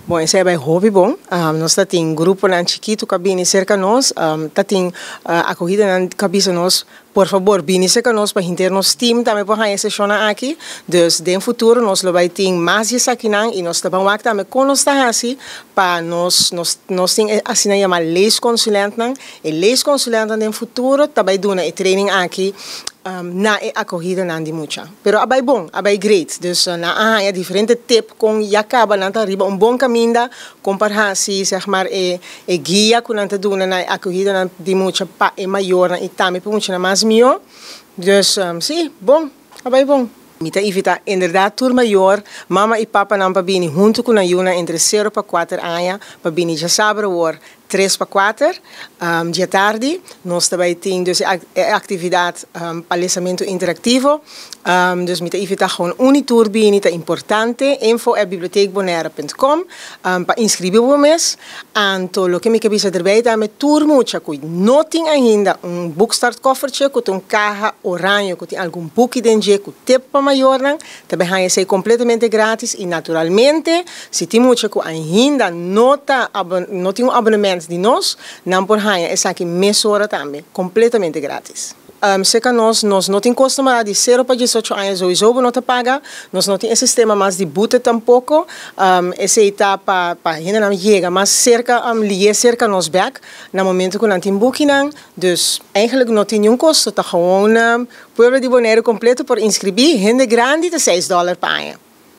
Bom, esse é bem hobby bom. Nós temos um grupo na chiquito que vem cerca de nós. Tem acolhida na cabeça nós. Por favor, vem cerca de nós para ter nosso time também para essa sessão aqui. Dus, no futuro, nós vamos ter mais isso aqui e nós vamos também com nós assim para nós temos assim chamar leesconsulente. E leesconsulente no futuro também dá um training aqui. Na acolhida não de muita. Pero abai bom, abai great. Dus na diferente tip com acaba na arriba bom caminho comparar se zeg maar guia com nanta doen na acolhida de muita pa maior e também para muito mais melhor. Dus sim, bom, abai bom. Mita evita inderdaad tour maior, mama e papa não para bini junto com a Yuna entre 0 para 4 anos, para bini já sabe o 3 para 4, dia tarde, nós também temos atividade palesamento interativo, dus mita evita gewoon unitour bini, é importante, info@biblioteekbonaire.com, para inscrever o mês, anto lo que me cabisa erbij daar met tour mucha, que não tem ainda boekstart koffertje, com caja oranje, com algum boek dentro, com tip para maior, também vai ser completamente grátis e naturalmente, se tem mucha que ainda não tem abonnemento de nós, não por aí, essa aqui mês hora também, completamente grátis. Seca nós não temos custo de 0 para 18 anos, sowieso não te paga, nós não temos esse sistema mais de boete tampouco, essa etapa para ainda não chega, mas cerca nos back, no momento que não tem booking, dus eigenlijk não tem nenhum custo, tá gewoon Pueblo de Bonaire completo por inscrever, gente grande de $6 per ano.